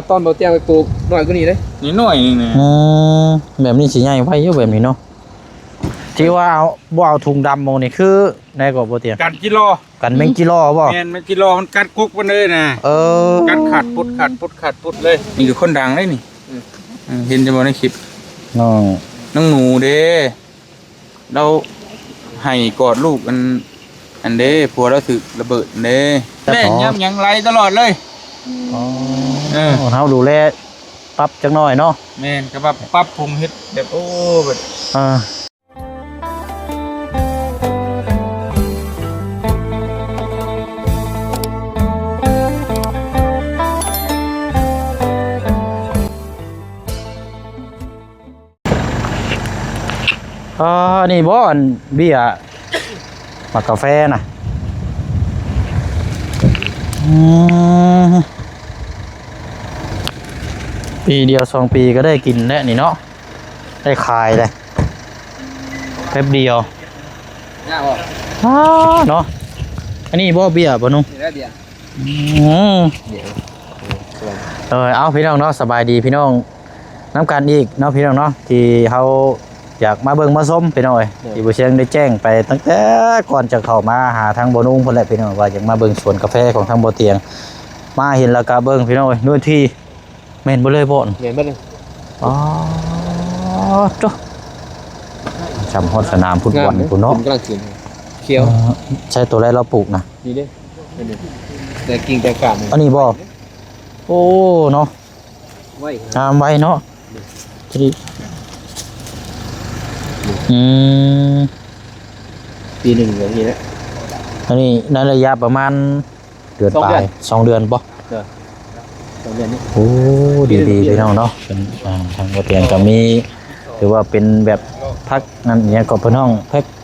ตอนบ่เตี้ยไปปลูกหน่อยกว่านี้เด้นี่หน่อยนึงนะแบบนี้สิใหญ่ไว้อยู่แบบนี้เนาะที่ว่าเอาบ่เอาถุงดำมองนี่คือในกบ่เตียงกันกิโลกันแมงกิโลบ่แม่นกิโลมันกัดกุกมันเลยนะกันขาดปุดเลยนี่คือคนดังเลยนี่เห็นจะบ่ในคลิปน้องหนูเด้เราให้กอดลูกอันเด้ผัวเราถึกระเบิดเด้แม่ย้ำยังไรตลอดเลยเฮาดูแลปรับจักหน่อยเนาะแม่นก็ว่าปรับปรุงเฮ็ดแบบโอ้แบบนี่บ่อันเบี้ยมากาแฟน่ะปีเดียว2 ปีก็ได้กินแล้วนี่เนาะได้ขายเลยแป๊บเดียวเนาะอันนี้บ่เบี้ยบ่นุ่งนี่แหละเบี้ยเอาพี่น้องเนาะสบายดีพี่น้องน้ำกันอีกเนาะพี่น้องเนาะที่เขาอยากมาเบิ่งมาส้มพี่น้องเอ้ยที่บ่เชียงได้แจ้งไปตั้งแต่ก่อนจะเข้ามาหาทางบ่นุ่งพุ่นแหละพี่น้องว่าอยากมาเบิ่งสวนกาแฟของทางบ่เตียงมาเห็นแล้วก็เบิ่งพี่น้องเอ้ยนู่นที่แม่นบ่เลยบ่นแม่นบ่เลยจ้ะจำฮอดสนามฟุตบอลพุ่นเนาะกำลังขึ้นเขียวใช่ตัวแรกเราปลูกนะนี่เด้แต่กิ่งแต่กาบอันนี้บ่โอ้เนาะไว้งามไว้เนาะทีปีหนึ่งอย่างนี้แหละอันนี้ในระยะประมาณเดือนปลาย2 เดือนป่ะ2 เดือนนี้โอ้ดีๆพี่น้องเนาะเป็นทางบ่เตียงก็มีหรือว่าเป็นแบบพักนั่นเนี่ยก็เพิ่นห้อง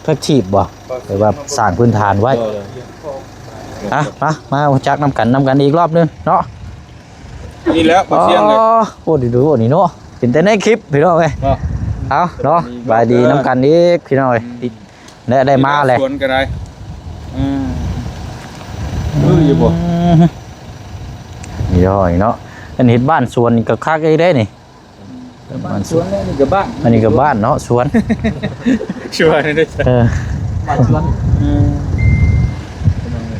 พักชีพบ่หรือว่าสร้างพื้นฐานไว้มาจักน้ำกันอีกรอบนึงเนาะนี่แล้วบ่เสียงเลยโอ้ดูอันนี้เนาะเห็นแต่ในคลิปพี่น้องเอ้ยเอาเนาะบายดีน้ำกันอีกพี่น้องเอ้ยได้มาเลยสวนก็ได้อยู่บ่นี่ย่อยเนาะอันนี้บ้านสวนก็คักได้นี่บ้านสวนนี่ก็บ้านอันนี้ก็บ้านเนาะสวนได้บ้านสวน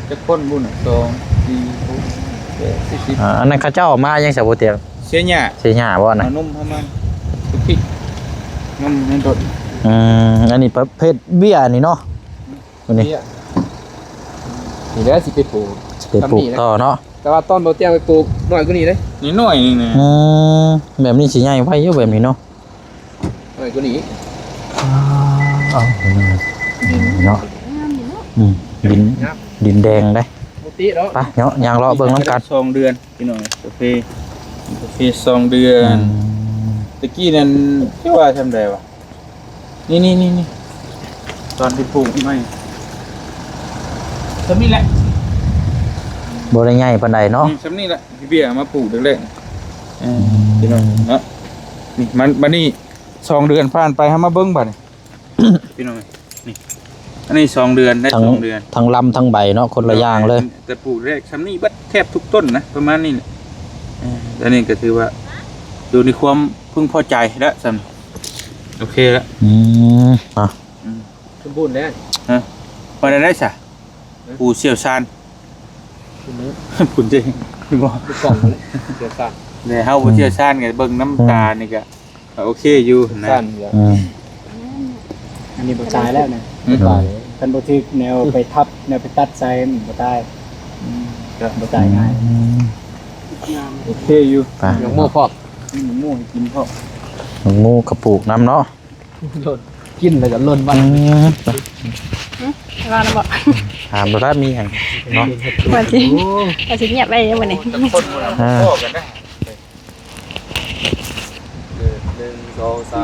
จะคนบุญ2 4 10อันนั้นเขาเจ้ามายังสาวบ่เตียงเสียหญ้าบ่นะนุ่มประมาณทุกที่นุ่มในรถอันนี้ประเภทเบี้ยนี่เนาะตัวนี้นี่แล้วสิไปปลูกต่อเนาะแต่ว่าตอนบ่เตี้ยไปปลูกหน่อยกว่านี้เด้นี่หน่อยนึงนะแบบนี้สิใหญ่ไว้อยู่แบบนี้เนาะหน่อยกว่านี้เนาะดินแดงได้ไปเนาะยางรอเบิ่งน้ำกัน2 เดือนพี่น้องกาแฟ2 เดือนตะกี้นั่นที่ว่าทำได้วะนี่ตอนที่ปลูกไม่สำนี่แหละบ่ได้ใหญ่ปานใดเนาะสำนี่แหละพี่เบี้ยมาปลูกแรกๆพี่น้องเนาะนี่มันนี่2 เดือนผ่านไปหามาเบิ่งบัดนี่พี่น้องนี่อันนี้2 เดือนได้2 เดือนทั้งลำทั้งใบเนาะคนละอย่างเลยแต่ปลูกแรกสำนี่บัดแทบทุกต้นนะประมาณนี้อันนี้ก็ถือว่าดูในความพึงพอใจแล้วสำโอเคแล้วสมบูรณ์แล้วพอได้ซะผู้เชี่ยวชาญคุณจริงบ่กล่องเชี่ยวชาญเนี่ยเฮาผู้เชี่ยวชาญไงเบิ่งน้ำตานี่ก็โอเคอยู่นะอันนี้บ่ตายแล้วนะบ่ตายคันบ่ถึกแนวไปทับแนวไปตัดใส่มันบ่ตายก็บ่ตายง่ายโอเคอยู่ยังโม่พอกยังโม่ให้กินพอกงูกระปุกน้ำเนาะกินแล้วก็ล้นวันว่าแล้วบ่ถามบ่มีหยังเนาะว่าสิเงียบไปมื้อนี้พอกันนะ1 2 3 4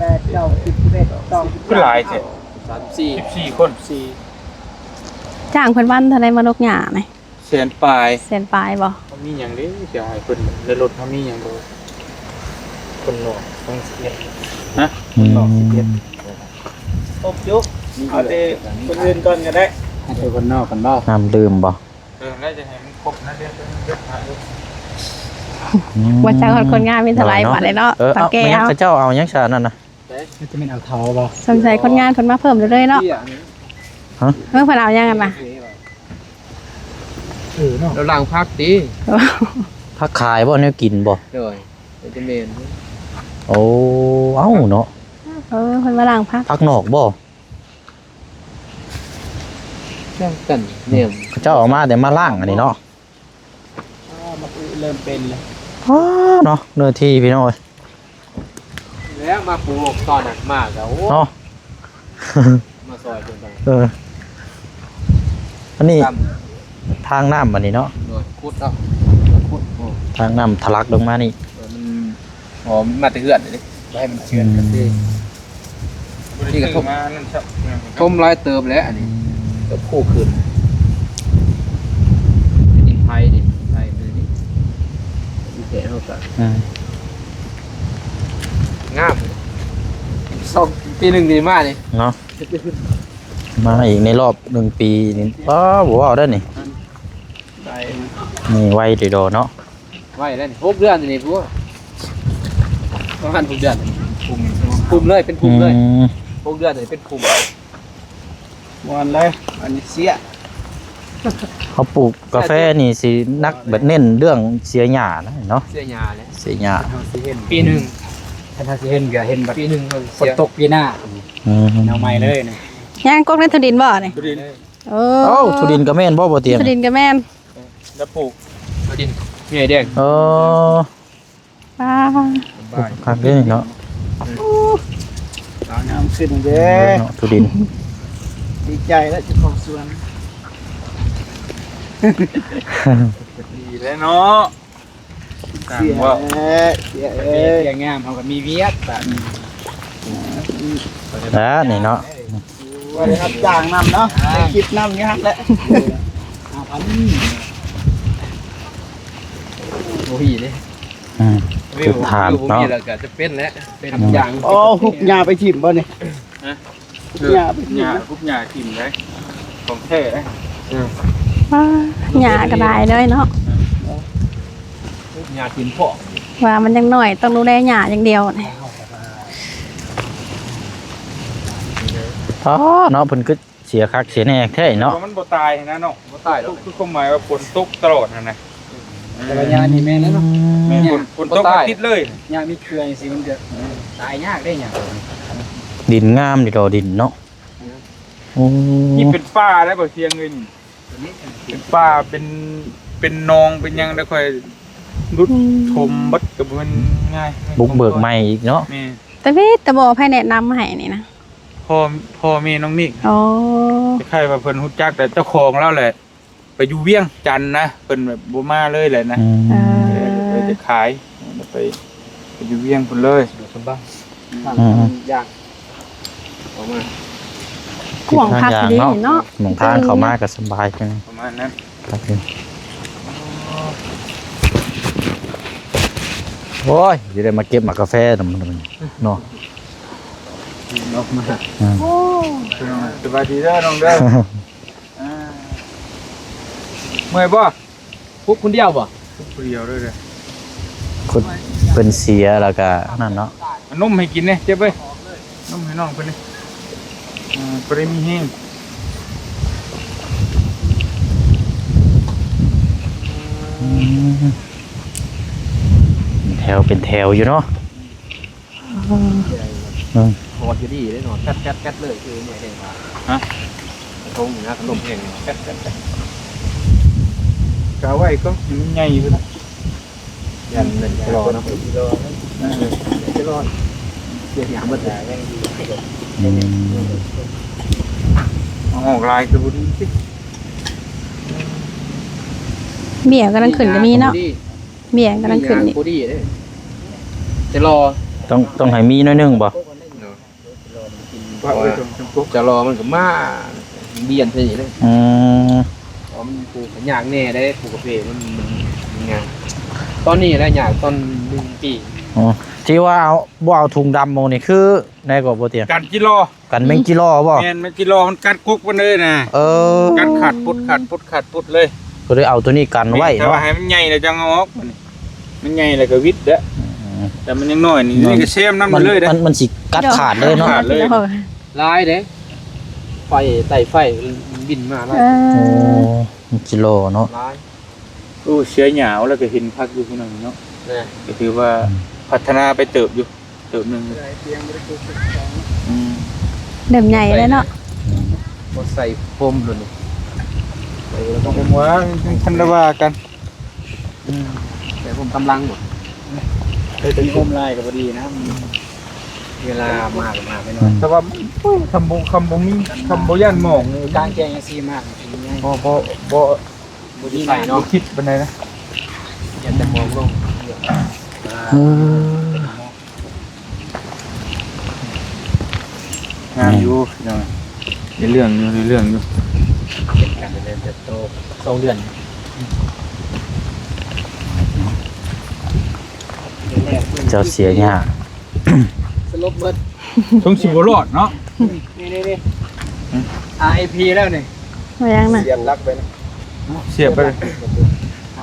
8 9 10 11 คือหลายแท้14 คนจ้างเพิ่นวันเท่าใดมานกหญ้าไหมแสนปลายบ่มีหยังเด้สิให้เพิ่นในรถเฮามีหยังบ่คนนอกต้อง11ฮะคนนอก11ตบจุเอาแต่คนอื่นก่อนก็ได้ให้คนนอกกันบ่น้ำดื่มบ่แล้วจะให้มันครบนะเดี๋ยวจะยกหา ว่าจ้างคนงานมีเท่าไหร่บาทเลยเนาะตาแก้ เอา เอา เจ้าเอายังชานั่นน่ะ จะเป็นเอาเท้าบ่ สงสัยคนงานคนมาเพิ่มเรื่อยๆเนาะเมื่อเพิ่นเอายังกันน่ะ เนาะ เราล้างพักตี พักขายบ่เนี่ยกินบ่ เลยจะเมน โอ้เอ้าเนาะ เพิ่นมาล้างพัก พักนอกบ่ แค่กันเนี่ย เจ้าเอามาแต่มาล่างอันนี้เนาะ มาเริ่มเป็นเลย อ๋อเนาะเนื้อที่พี่น้อย แล้วมาปลูกตอนนั้นมากแล้ว เนาะ มาซอยจนไป อันนี้ทางน้ำอันนี้เนาะ โดยคุดเอาคุด ทางน้ำทะลักลงมานี่ มันหอมมาแต่เหือนเลยให้มันเชื่อนกันสิ นี่ก็มานั่นครับ ต้มร้อยเติมแล้วอันนี้ก็คู่คืนดินไทยดินไทยเลยนี่ดีแค่เท่ากันงามสองปีหนึ่งดีมากเลย เนาะมาอีกในรอบ1 ปีนี่ป้าบ่เอาได้นี่ ได้ นี่ไวดีโดเนาะ ไว้แล้วนี่6 เดือนนี่พวกประมาณ6 เดือนภูมิเลยเป็นภูมิเลย6 เดือนนี่เป็นภูมิ วันเลยอันนี้เสีย เขาปลูกกาแฟนี่สินักแบบเน้นเรื่องเสียหญ้านะเนาะ เสียยาเลย เสียหญ้า เฮาสิเห็น ปีหนึ่ง ถ้าสิเห็นก็เห็นแบบ ปีหนึ่งก็ ฝ เสี น ย ตกปีหน้าแนวใหม่เลยนะ ย่างกกในทุดินบ่นี่ ดูดิน โอ้ เอ้าทุดินก็แม่นบ่เตียง ทุดินก็แม่น แล้วปลูก ดินนี่ไอ้เด็ก เออ ป้า คักเด้อเนาะ เอาน้ำขึ้นเด้ เนาะทุดิน ดีใจแล้วเจ้าของสวน ดีแล้วเนาะต่าง เสีย ว่า เสียงามเฮาก็มีเวียดแบบนี้ แล้วนี่เนาะ ว่าได้รับจ้างนำเนาะได้คลิปนำนี่ฮักแหละ5,000 โอ้ยเลย จุดทาน ผม เนาะ มีแล้วก็จะเป็นแล้วเป็นอย่าง โอ้หุบหญ้าไปถิ่มบ่นี่ คือหญ้าปุ๊บหญ้าทิ่มได้ของแท้ได้ ป้าหญ้าก็ได้เลยเนาะ ยากินพอก ว่ามันยังน้อยต้องดูแลหญ้าอย่างเดียวนี่ อ๋อเนาะเพิ่นก็เสียคักเสียแน่แท้เนาะ มันบ่ตายนะเนาะ บ่ตายหรอก คือความหมายว่าฝนตกตลอดนะ แต่ว่าหญ้านี่แม่นแล้วเนาะ แม่ฝนตกติดเลย หญ้ามีเครือจังซี่มันจะตายยากได้หยัง ดินงามดิโดดินเนาะโอ้ นี่เป็นป่าได้บ่เทียงเงินเป็นป่าเป็นนองเป็นหยังแล้วค่อยรุดชมบัดกับมันง่าย บุกเบิกใหม่อีกเนาะ แม่ แต่พี่ตะบ่ให้แนะนำให้นี่นะ พ่อแม่น้องนิก โอ้ คล้ายๆว่าเพิ่นฮู้จักแต่เจ้าของแล้วแหละ ไปอยู่เวียงจันทน์นะเพิ่นแบบบ่มาเลยแหละนะ เลยจะขายไปอยู่เวียงพุ่นเลย สบาย ยาก ออกมา ห่วงพักดีเนาะ หมองทางเข้ามาก็สบายจัง ประมาณนั้น ครับผมโอ้ยสิได้มาเก็บหมากกาแฟนำเนาะ ออกมา สบายดีเด้อน้องเด้อเมื่อยบ่ พวกคนเดียวบ่ ผู้เดียวด้วยเด้อ คนเป็นเสียแล้วก็นั่นเนาะ เอานมให้กินเนี่ยเจ็บเว้ยนมให้น้องเพิ่นนี่บ่ได้มีแห้ง แถวเป็นแถวอยู่เนาะ พอจะดีได้นอนแก๊ดเลยคือเนี่ยเองทงนะขนมเองแก๊ด กะไว้ก็มันใหญ่พุ่น ยันเป็นรอนะจะรอดเดี๋ยวอย่างมันจะยังดี เอาออกลายคือบ่ดีสิ เบี้ยกำลังขึ้นก็มีเนาะเบี้ยกำลังขึ้นนี่ พอดีเลยจะรอ ต้องให้มีหน้อยหนึงบ่ ว่าไว้ตรงจังกุ๊ก จะรอมันก็มาเบียนสิเลย อืม อ๋อมันปลูกหยางแน่ได้ปลูกกาแฟมันงานตอนนี้ได้หยางตอน1 ปี อ๋อที่ว่าเอาบ่เอาถุงดำโมนี่คือได้กว่าบ่เตียง กันกิโล กันแมงจิรอบ่ แม่นมันกิโลมันกัดกุ๊กมันเลยนะ เออ กัดขาดปุดเลย ก็เลยเอาตัวนี้กันไว้ แต่ เนาะ ว่าให้มันใหญ่แล้วจังเอาออกมัน มันใหญ่แล้วก็วิดเด้อแต่มันยังน้อยนี่นี่ก็เซมน้ำมันเลยเด้อ มันสิกัดขาดเลยเนาะ ขาดเลย ลายเด้ไฟไต่ไฟบินมาแล้ว โอ้กิโลเนาะ ลาย โอ้เชื้อหยาวแล้วก็เห็นพักอยู่พี่น้องเนาะ นี่ ก็ถือว่าพัฒนาไปเติบอยู่เติบหนึงอืม เดิมใหญ่เลยเนาะ บ่ใส่โฟมเลยนี่ ผมว่าคันว่ากัน แต่ผมกำลังหมด เป็นโฮมไลน์ก็บ่ดีนะเวลามากไม่น้อย แต่ว่าคำบ่มีคำบ่ย่านหมองนี่ กลางแจ้งยังซีมากง่าย บ่ บ่ดีใส่เนาะ คิดปานใดนะ อย่าแต่มองลง งามอยู่พี่น้องในเรื่องอยู่ การเจริญเติบโต2เดือน เจ้าเสียยาก สลบเบิด ชงสิบ่รอดเนาะ นี่RIP แล้วนี่ มายังน่ะ เสียบลักไปนะ เสียบไปเลย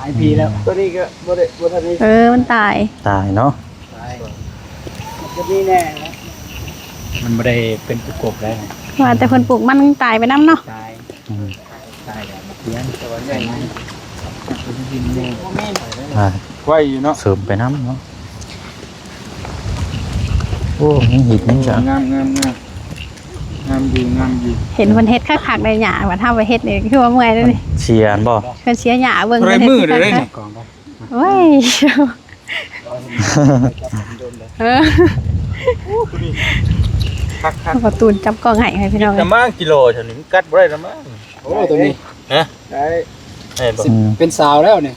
RIP แล้วตัวนี้ก็บ่ทันนี้ มันตาย ตายเนาะ จะมีแน่นะมันบ่ได้เป็นตุกบแล้ว ว่าแต่คนปลูกมันตายไปน้ำเนาะ ตาย อืม ตายแล้วเพี้ยนตัวใหญ่ไหมดินแน่ อ่า ไว้อยู่เนาะ เสริมไปน้ำเนาะโอ้นี่หินนี่จ้ะ งามอยู่ เห็นคนเฮ็ดคักๆในหญ้าว่าถ้าไปเฮ็ดนี่คือว่าเมื่อยเลยนี่ เชียร์บ่ เพิ่นเสียหญ้าเบิ่ง ไร เพิ่น มือ เฮ็ด เด้อนี่ กองได้ โอ้ยเออ คัก เอาประตูนจับกล้องให้พี่น้อง ๆจะมากิโลเท่านี้กัดบ่ได้ละมั้ง โอ้ตัวนี้ ฮะ ได้ ให้บ่ เป็นสาวแล้วเนี่ย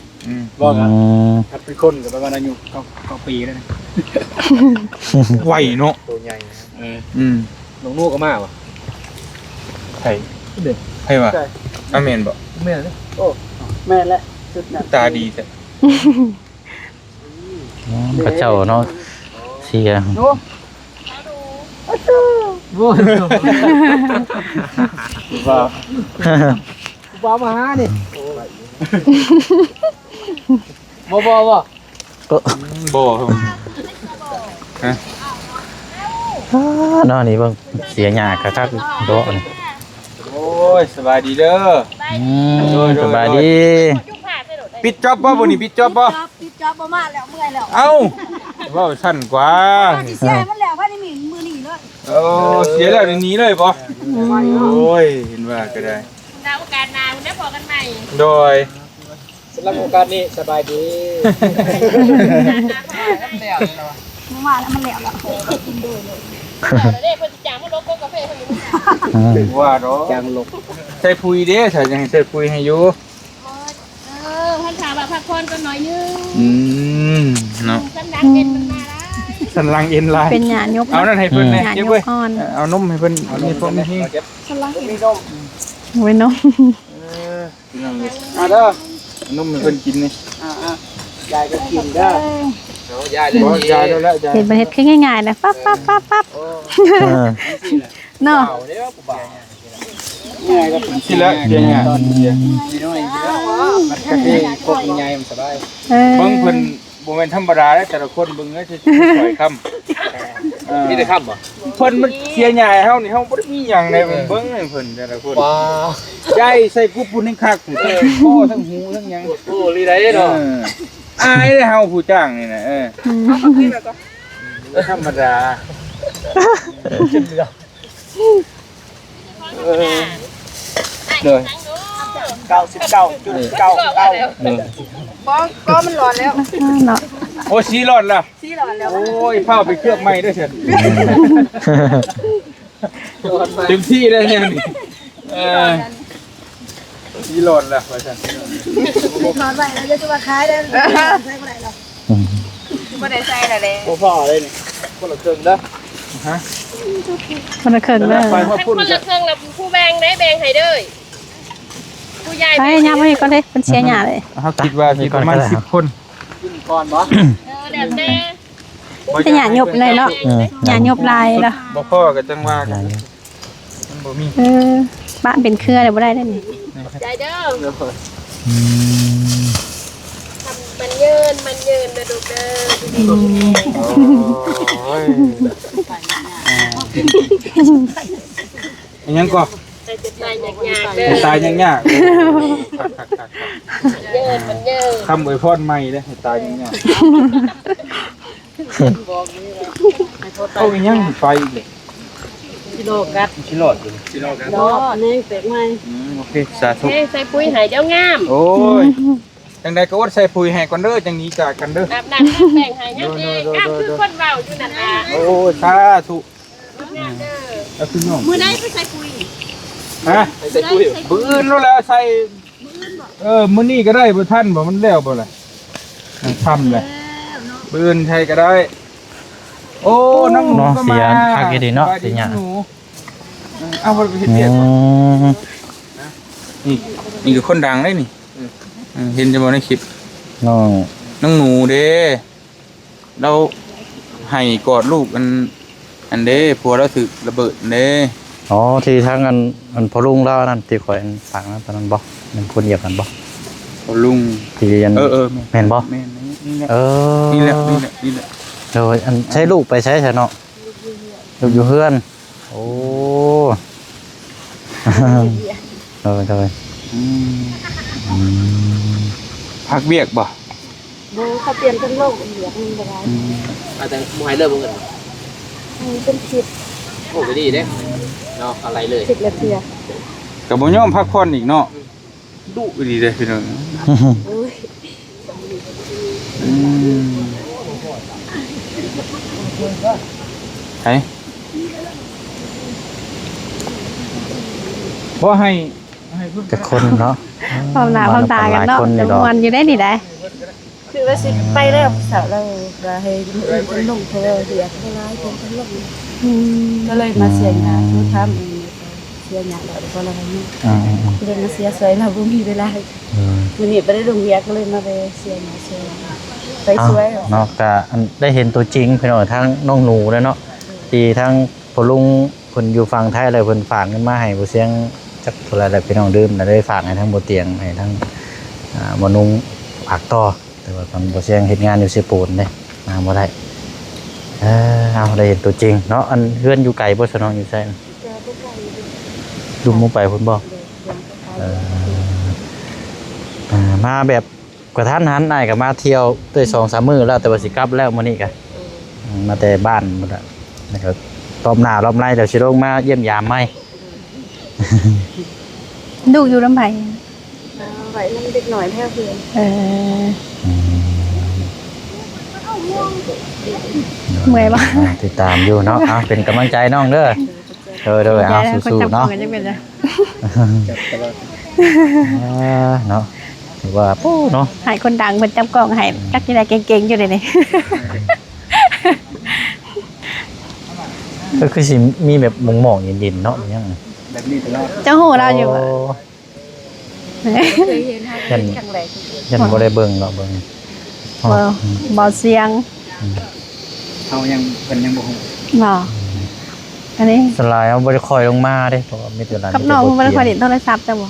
บอก อื อ่ะ ม ถ้าเป็นคนก็ประมาณอายุก็ปีแล้วนะ ไวเนาะ ตัวใหญ่ อืม ลงนูกก็มากว่ะ ไผไผว่าอาเมนบ่ ไม่เลย แม่และสุดนะ ตาดีแท้ พระเจ้าเนาะเชียร์ โน้ โว้ย ว่า บ้ามาหานี่บ่ บ่ครับ เนาะนี่เบิ่งเสียหญ้าคักๆโดะนี่ โอ้ยสบายดีเด้อ สบายดี ปิดจ็อบบ่บ่นี่ปิดจ็อบบ่ ปิดจอบประมาณแล้วเมื่อยแล้ว เอ้าเว้าสั้นกว่า สิเสียให้มันแล้วภายในมือหนีเลย โอ้เสียแล้วหนีเลยบ่โอ้ยเห็นว่าก็ได้ ในโอกาสหน้าคุณได้พอกันใหม่ โดย สำหรับโอกาสนี้สบายดี มึงมาแล้วมันแล้วแล้ว เราได้เพิ่นจางมาลงกาแฟเพิ่นอยู่ ว่าดอก จางลก ใส่ปุ๋ยเด้ถ้าจะให้ใส่ปุ๋ยให้อยู่ เพิ่นถามว่าพักผ่อนกันหน่อยนึง เนาะ สันดังเอ็นมันมาแล้ว สันหลังเอ็นลาย เป็นหญ้ายก เอานั่นให้เพิ่นแน่ หญ้า เก็บ ย ไว้ กอ่อน เอานมให้เพิ่นนี่พวกนี้ ไว้เนาะ อ่ะเด้อน มให้เพิ่นกินนี่ ยายก็กินเด้อ เอายายเลย บ่ยายแล้วละยาย เห็นบ่เฮ็ดคือง่ายๆนะปั๊บเนาะ เอาเนี่ยกูบ่า ง่ายก็เป็น สิละเดี๋ยวเนี่ย ตอนเดียวนิดหน่อยมันก็ได้พวกใหญ่มันสบาย เบิ่งเพิ่นบ่แม่นธรรมดาเด้อแต่ละคนเบิ่งเอ้ยสิสวยคำ มีแต่ค่ำบ่ เพิ่นมันเสียใหญ่เฮานี่เฮาบ่ได้มีหยังเลยเบิ่งให้เพิ่นแต่ละคน ว้า ใหญ่ใส่กุบปุ่นให้คักคอทั้งหูทั้งหยัง โอ้ลีได้เนาะ อายเลยเฮาผู้จ้างนี่นะธรรมดาเลย ก็มันร้อนแล้ว เนาะ โอ้สีร้อนล่ะ ที่ร้อนแล้ว โอ้ยเผาไปเครื่องใหม่ด้วยเถิดเต็มที่เลยเนี่ยนี่สีร้อนล่ะว่าซั่น นอนไปแล้วจะมาขายได้ใช้เมื่อไหร่หรอไม่ได้ใช้อะไรเลย บ่พอเลยนี่คนละครึ่งเด้อ คนละครึ่งเลย ไปพอ ท่าน พุ่น คนละเครื่องแล้วผู้แบ่งได้แบ่งให้เด้อผู้ใหญ่ ไปย่าไปก็เลยเป็นเสียหญ้าเลย เฮาคิดว่าสิประมาณ10 คน กินก่อนบ่ แล้วแต่ เป็นหญ้ายบเลยเนาะหญ้ายบลายเนาะ บ่พอก็จังว่ากันมันบ่มี บ้านเป็นเครือเลยบ่ได้ได้นี่ ใจเด้อทำมันเยิน นนะลูกเด้อ โอ้ยยังก็ แต่จะตายยากๆเด้อ ตายยากๆ เยินมันเยิน คำอวยพรใหม่เลยให้ตายยากๆเอาอีกยังไฟอีกเลย กิโลกัด ชิโลดอยู่ชิโลกัน ดอกนี่เต็มไหม โอเคสาธุ เฮ้ใส่ปุ๋ยหายเจ้างาม โอ้ยจังใดก็อดใส่ปุ๋ยให้ก่อนเด้อจังหนี้จากกันเด้อ อาบน้ำแบ่งหายยังเองอ้าวคือคนเบาอยู่นั่นล่ะ โอ้ยสาธุ งามเด้อ แล้วพี่น้อง มือได้ไปใส่ปุ๋ย ฮะ ใส่ปุ๋ย บื้ออื่นแล้วแหละใส่มื้อนี้ก็ได้บ่ทันบ่มันแล้วบ่ล่ะทำเลยบื้ออื่นใช้ก็ได้ โอ้น้องหนู เนาะ ก็ เสี มาย คักอีดีเนาะสิหยัง หนูเอาบ่ไปเฮ็ด อื เวียก ม นี่คือคนดังได้นี่เห็นจะบ่ในคลิป น้อง น้องหนูเด้เราให้กอดลูกอันเด้ผัวเราถูกระเบิดเด้ อ๋อที่ทั้งอันพอลุงเล่านั่นที่ข่อยอันฟังนั้นตอนนั้นบ่มันคนเดียวกันบ่ พ่อลุง ที่อัน แม่นบ่ แม่นนี่แหละ เออ นี่แหละนี่แหละนี่แหละ โดยอันใช้ลูกไปใช้ซะเนาะลูกอยู่เฮือนโอ้โดย อืมพักเบียกบ่ โบเขาเปลี่ยนเป็นโลกเหลืองมันอะไร อาจจะมวยเริ่มเงิน เป็นผิด โอ้ไปดีเด้เนาะอะไรเลย ผิดละเทีย กับบ่ยอมพักผ่อนอีกเนาะดุดีเด้พี่น้อง โอ้ย อืมไผบ่ให้เพิ่น จะคนเนาะ ความหนาความตากันเนาะ หลยค จะ ด มวนอยู่ได้นี่ได้ คือว่าสิไปแล้วสาวเราให้เป็นลงเธอเสียเวลาเป็นลงก็เลยมาเสียงานทุกทำเสียงานแล้วก็อะไรนี่ อืม เลยมาเสียสวยเราบ่มีเวลา วันนี้ไปได้ลงเรียกก็เลยมาไปเสียงานเสียไปสวย เนาะก็อันได้เห็นตัวจริงพี่น้องทั้งน้องหนูแล้วเนาะที่ทั้งพ่อลุงเพิ่นอยู่ฝั่งไทยเลยเพิ่นฝากเงินมาให้บ่เสียงจักเท่าไหร่แล้วพี่น้องดื่มแล้วได้ฝากให้ทั้งบ่เตียงให้ทั้งบ่นุงฝากต่อแต่ว่าตอนบ่เสียงเฮ็ดงานอยู่เซปูนเด้มาบ่ได้เอาได้เห็นตัวจริงเนาะอันเฮือนอยู่ไกลบ่ซะน้องอยู่ไสดุมบ่ไปพุ่นบ่มาแบบกระทันหันอ้ายก็มาเที่ยวได้ 2-3 มื้อแล้วแต่ว่าสิกลับแล้วมื้อนี้ก็มาแต่บ้านหมดแล้วนะครับรอบหน้ารอบไรเดี๋ยวสิลงมาเยี่ยมยามใหม่ ดูอยู่ลำไผ ไว้มันเด็กหน่อยแท้เพื่อน เออเมื่อยบ่ ติดตามอยู่เนาะเป็นกำลังใจน้องเด้อเด้อเอา คน สู้ จับ ๆเนาะ กันจังเป็นจ้ะ เนาะถือว่าปู้เนาะ ให้คนดังเพิ่นจับกล้องให้จักสิได้เก่งๆอยู่เด้นี่ ก็คือสิมีแบบหมองๆเย็นๆเนาะยัง แบบนี้ตลอด เจ้าหูเราอยู่บ่ เคยเห็นให้เป็นครั้งแรก ยันบ่ได้เบิ่งเนาะเบิ่ง บ่เสียง เฮายังเพิ่นยังบ่ฮู้ บ่อันนี้ สลายเอาบ่ได้คอยลงมาเด้เพราะว่ามีแต่ร้าน กับน้องเพิ่นบ่ได้ค่อยเล่นโทรศัพท์จ้ะบ่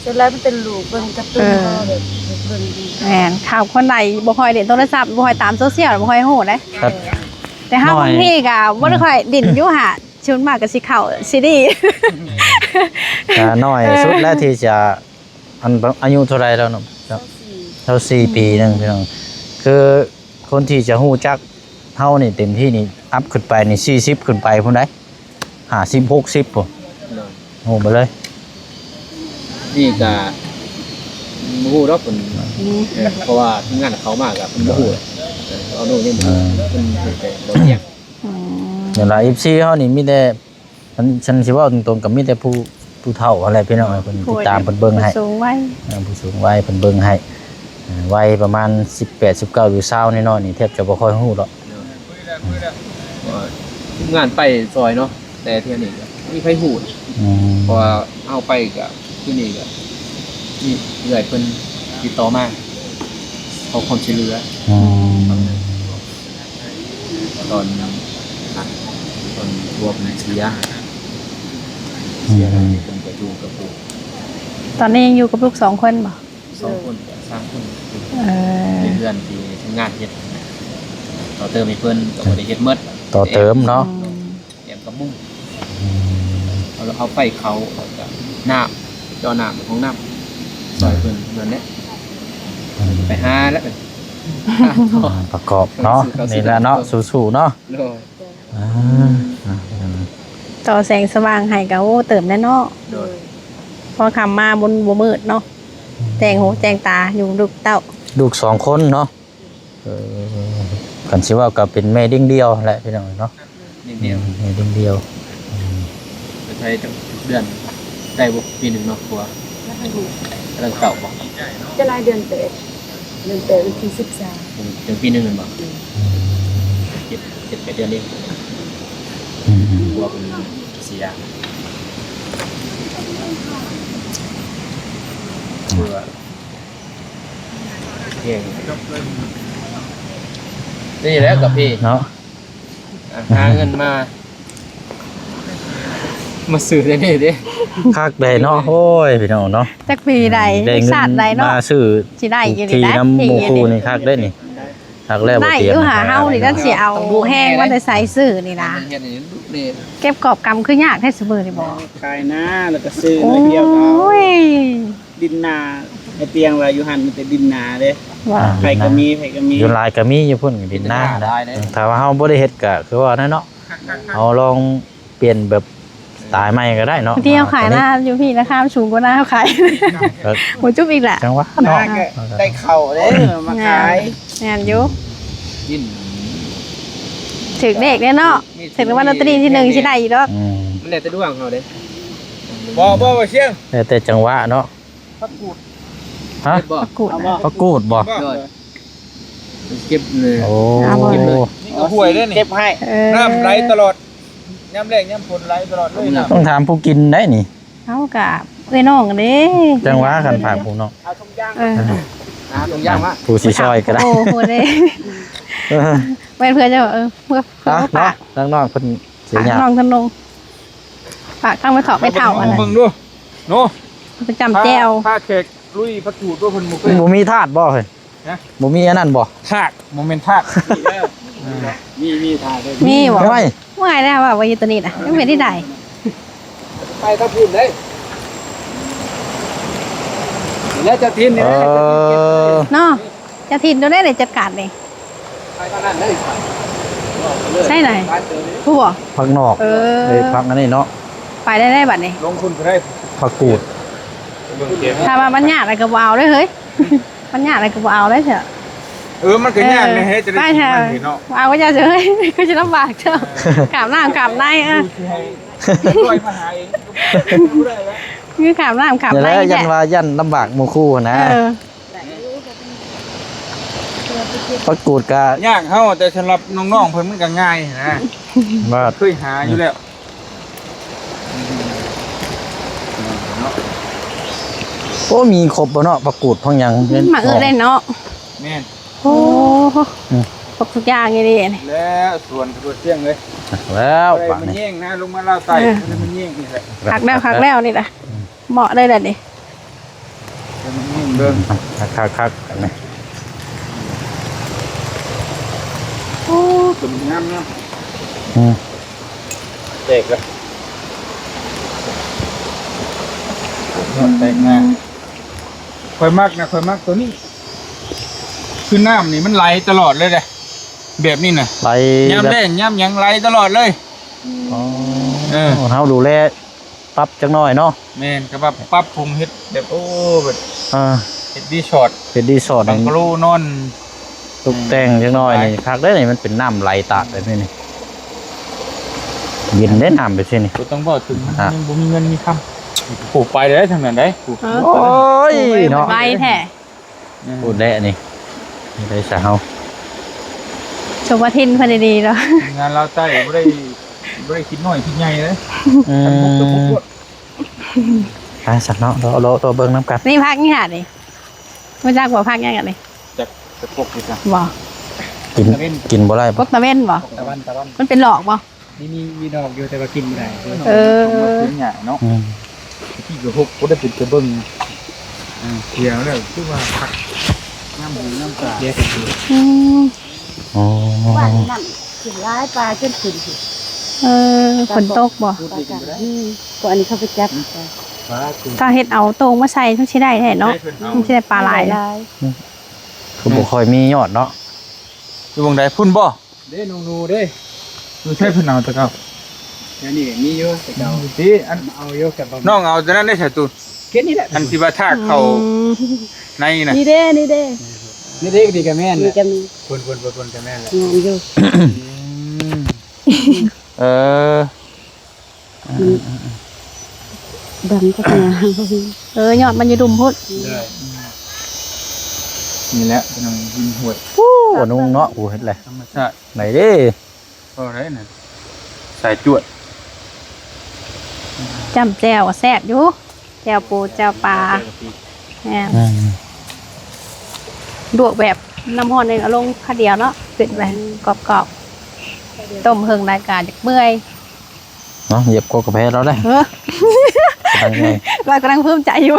จนแล้วมันเป็นลูกเบิ่งกระตุ้นก็แบบเบิ่งดี แม่นข่าวคนใดบ่ค่อยเล่นโทรศัพท์บ่ค่อยตามโซเชียลบ่ค่อยฮู้เด้ ครับ แต่เฮาบางทีก็บ่ได้ค่อยดิ่นอยู่หาชวนมากก็สิเข้าซีรีส์ น้อยสุดแล้วที่จะอันอายุเท่าไหร่แล้วเนาะเท่า4 ปีนึงพี่น้องคือคนที่จะฮู้จักเฮานี่เต็มที่นี่อัพขึ้นไปนี่40ขึ้นไปพุ่นได้50 60พุ่นโหไปเลย นี่ก็มู้รอบคนเพราะว่าทำงานกับเขามากกับคุณมู้เอาโน่นนี่มันเป็นโดนเที่ยง อย่างไรFC เฮานี่มีแต่ฉันสิเว้าตรงๆกับมีแต่ผู้เฒ่าอะไรพี่น้องเพิ่นติดตามเพิ่นเบิ่งให้ สูงไว้ ผู้สูงวัยเพิ่นเบิ่งให้วัยประมาณ18 19หรือ20นี่เนาะนี่แทบจะบ่ค่อยฮู้ดอก งานไปซอยเนาะแต่เที่ยนี่ก็มีไฟหูดเพราะว่าเอาไปกับที่นี่ก็นี่เหนื่อยเพิ่นติดต่อมาเขาความช่วยเหลือตอนรวมเสียแล้วเพิ่นก็อยู่กับปู่ ตอนนี้ยังอยู่กับลูก2คนบ่ 2 คน3 คน เออ เป็นเพื่อนที่แถ งานเฮ็ดต่อเติมให้เพิ่นก็บ่ได้เฮ็ดหมด ต่อเติมเนาะ เตรียมกระบุ้งเอาไฟเขาแล้วก็น้ำจอน้ำของน้ำซอยเพิ่นนั่นแหละไปหาแล้วกัน ประกอบเนาะนี่แหละเนาะสู้ๆเนาะ โดย อ่า ต่อแสงสว่างให้ก็โอ้เติมแน่เนาะ โดย พอคำมาบนบ่มืดเนาะแจงหูแจงตาอยู่ลูกเต้า ลูก2คนเนาะกันสิว่าก็เป็นแม่ดิ้งเดียวแหละพี่น้องเนาะ นิดเดียว แม่ดิ้งเดียว ไปใช้จังเดือนได้บ่ปีหนึงเนาะกว่าเรื่องเก่าบ่ จะรายเดือนเตะวันที่ถึงปีหนึงนั่นบ่7 8เดือนเองกว่าเป็นเสียคือว่าเก่งนี่แหละกับพี่ เนาะ หาเงินมาซื้อได้นี่ดิ คักได้เนาะโอ้ยพี่น้องเนาะ จักปีใด ได้เงิ ชาติใด น เนาะ มาซื้อ สิได้อยู่ ที นี่นะ น้ำหมูคูนี่คักได้นี่คักแล้วบ่ ได้ เตรี อย ม ยู่หาเฮานี่ก็สิเอาแห้งว่าแต่ใส่ซื้อนี่นะ เฮ็ดนี่นี่ เก็บกอบกำคือยากแท้ซุมื้อนี่บ่ ขายหน้าแล้วก็ซื้อ โอ้ มาเดียวเอา ย ดินนาไอเตียงว่าอยู่หันมันแต่ดินนาเด้ ว่า ไผก็มีไผก็มี อยู่ลายก็มีอยู่พุ่นดินหน้านะถ้าว่าเฮาบ่ได้เฮ็ดก็คือว่านั่นเนาะเอาลองเปลี่ยนแบบสไตล์ใหม่ก็ได้เนาะ ที่เฮาขายหน้าอยู่พี่ราคาสูงกว่าหน้าเฮาขายหมูจุ๊บอีกแหละ จังหวะ หน้า เนาะ ก็ได้เข้าเด้มาขาย แม่นอยู่ ยิน ถึกเลขเด้เนาะถึกรางวัลลอตเตอรี่ที่1สิได้อยู่ดอก อืม มันแล้วแต่ดวงเฮาเด้ บ่เชียง แต่จังหวะเนาะฮะ เก็บบ่ กูด เอา นะ บ่ ประกูดบ่ เก็บเลย โอ้ เก็บเลย นี่ก็ห่วยเด้อนี่ เก็บให้ น้ำไหลตลอดยามแรกยามฝนไหลตลอดเลย ต้องถามผู้กินได้นี่ เฮากับเอ้ยน้องกันเด้ จังหวะคันฝากผู้น้อง เอาทุกอย่าง เออ ตรงย่างว่า ผู้สิช่วยก็ได้ โอ้โหเด้ เออ เพื่อนจะบอกเพื่อ เนาะ ฝาก น้องๆเพิ่นเสีย ฝาก หยา น้องทนงฝากตั้งไปถอดไปเท่าอันนั้น เบิ่งดูโน ประจำแจว ผ้าแขกลุยพัดถูตัวเพิ่นบ่เคย บ่มีธาตุบ่เฮ้ย ฮะ บ่มีอันนั้นบ่ ทากโมเมนต์ทาก มีถ่ายเลย มีบอก ไม่ ว่าไงนะว่าอยู่ตัวนี้นะยังเป็นที่ใด ไปถ้าพูดได้แล้วจะทิ้นนี่ เอ นะ อ เนาะจะทินตัวได้เลยจัดการเลย ไปทางนั้นเลย ใช่ไหนผู้บอก ผักนอก เออ เอ้ยผักอันนี้เนาะ ไปได้บัดนี้ ลงทุนก็ได้ ผักกูด เบิ่งเก็บ ถ้ามาบรรยากอะไรก็บ่เอาเลยเฮ้ยบรรยากอะไรก็บ่เอาเลยเถอะ มันก็ยากนะเฮ้ยจะได้ ไป กิน เถอะ มันสิเนาะ เอาก็จะเฉยก็จะลำบากเถอะกราบหน้ากราบในอ่ะ รวยมาหาเองรู้ได้แล้ว คือกราบหน้ากราบ อย่า ใน แล้วยั แห น ละ ว่ายันลำบากหมู่คู่นะ เออ ผักกูดก็ ยากเฮาแต่สำหรับน้องๆเพิ่นมันก็ง่ายนะ ว่า เคยหาอยู่แล้ว โอ้มีครบบ่เนาะผักกูดพังหยัง มาเล่นเนาะ แม่น โอ้พวกทุกอย่างนี่ดิ แล้วส่วนตัวเสียงเลย แล้ว อะไร ป่าน มัน นี้ แย่งนะลงมาล่าไต่มันแย่งนี่แหละ คักแล้วนี่แหละเหมาะเลยแหละนี่ มันแย่งเบิ่ง คักๆอันนี้ โอ้ ตัวมันงามเนาะ อืม แตกแล้วแตกมาค่อยมักตัวนี้คือน้ำนี่มันไหลตลอดเลยเลยแบบนี้น่ะ ไป ย่ำแรงย่ำหยังไหลตลอดเลย อ๋อ เออ เฮาดูแลปรับจักหน่อยเนาะ แม่นก็แบบปรับปรุงเฮ็ดแบบโอ้แบบ อ่า เฮ็ดดีช็อต เป็นรีสอร์ท บังกะโลนอน ตกแต่งจักหน่อยนี่คักได้นี่มันเป็นน้ำไหลตากแบบนี้นี่เย็นได้น้ำไปซี่นี่ กูต้องบอกถึงยังบ่มีเงินมีคำปลูกไปได้ทางนั้นได้ปลูก โอ้ยเนาะ ใบแท้ พูดได้นี่ได้สาว ชมว่าทินพันดีๆแล้ว งานเราใต้บ่ได้คิดน้อยคิดใหญ่เลย อื ทั้งพวกตัวพวก มไปสัตว์เนาะเราตัวเบิ่งน้ำกัน นี่พักนี่หาดิมาจากบ่พักยังกันเลย จากตะพวกนี่จ้ะ บ่ กินบ่ได้ พวกตะเว้นบ่ ตะวัน มันเป็นหลอกบ่ นี่มีดอกอยู่แต่ว่ากินไม่ได้ เออ เป็นหยังเนาะ อืม ที่ก็พวกบ่ได้เป็นกระเบิ่งเที่ยวแล้วคือว่าพักงาม ำตาเดี๋ยว อืม อ๋อ บ้านนั่นขึ้นร้ายปลาจนขึ้นสิ ฝนตกบ่ ปลากันก็อันนี้เขาไปจับ ถ้าเฮ็ดเอาโตงมาใส่ทุกสิได้แท้เนาะมันสิได้ปลาหลาย ลาย คือบ่ค่อยมียอดเนาะ อยู่วงใดพุ่นบ่ เด้นูเด้ ดูใช่เพิ่นเอาตะเกา เดี๋ยวนี้มีเยอะแต่เก่า สิอัน เอาเยอะกับ น้องเอาแต่นั้นได้ใส่ตูน เก็ดนี่แหละ อันที่ว่าทากเข้าในน่ะ นี่เด้นี่เด้ นี่เด็กดีกับแม่น นี่ก็มี คนกับแม่นแหละ งานอยู่ เออ ดังก็งานเขามี ยอดมันอยู่ดุมพุด ได้ นี่แหละเป็นน้องยินหวย โอ้นุ่งเนาะโอ้เฮ็ดเลย ธรรมชาติ ไหนเด้ ก็ได้น่ะสายจวด จ้ำแจ่วแซ่บอยู่แจ่วปูแจ่วปลาแม่น อืม ลวกแบบน้ำร้อนเองเอาลงข้าวเดียวเนาะขึ้นไปกรอบๆต้มเฮิงรายการจากเมื่อย เนาะเหยียบโคกระเพาะเราได้ เฮ้อ ตั้งไง เรากำลังเพิ่มใจอยู่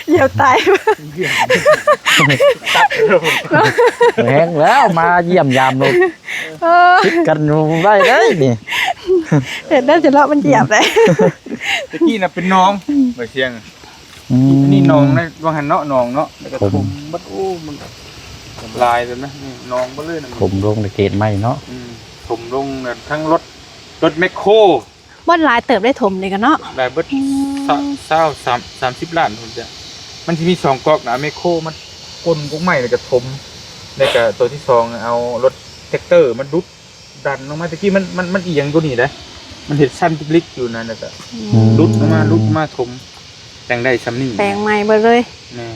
เหยียบตาย แห้งแล้วมาเยี่ยมยามลูก เออ คิดกันได้เด้นี่ เห็นได้จะเลาะมันเหยียบเลย ตะกี้น่ะเป็นน้องบ่เชียง อืม นี่น้องนะว่าหันเนาะน้องเนาะแล้วก็ทุ่มบัดโอ้มันลายเลยนะนี่น้องบ่เลยนั่น ผมลงในเขตไม่เนาะ ทุ่มลงน่ะทั้งรถแมคโคร บ่หลายเติบได้ถมเลยกันเนาะ ได้เบิด30ล้านพุ่นจ้ะมันสิมี2ก๊อกนะแมคโครมันก้นกุ้งใหม่แล้วก็ถมแล้วก็ตัวที่2เอารถแท็กเตอร์มันดุดดันลงมาตะกี้มันเอียงตัวนี้นะมันเห็นชั้นลิกอยู่นั่นน่ะก็ดุดลงมาถมแต่งได้ซ้ำนี่ แปลงใหม่เบิดเลย แม่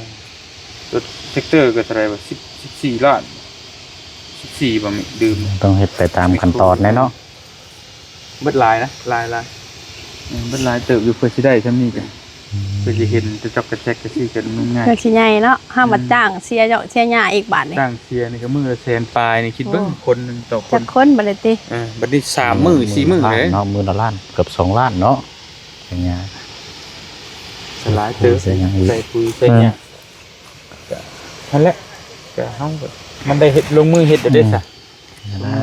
รถแท็กเตอร์ก็เท่าไหร่วะ14ล้าน14บ่มีดื่ม ต้องเฮ็ดไปตามขั้นตอนแน่เนาะ เบิดลายนะลายเบิดลายเติบอยู่เพื่อสิได้ซ้ำนี่กันเพื่อสิเห็นจะจอกกระแจกกระซี่กันนุ่มง่าย เกิดสิใหญ่เนาะห้ามมาจ้างเสียเจาะเสียหญ้าอีกบาทนี่ ตั้งเสียนี่ก็มือละแสนปลายนี่คิดเบิ่งคนหนึงต่อค จั น กคนบ่ได้ติ บัดนี้3มื้อ4มื้อเลย เนาะมือละล้านเกือบ2ล้านเนาะอย่างเงี้ย สลายเติบ ใส่หยังอีก ใส่ปุ๋ยใส่หยังก็นั่นแหละก็เฮาก็มันได้เฮ็ดลงมือเฮ็ดได้ซะ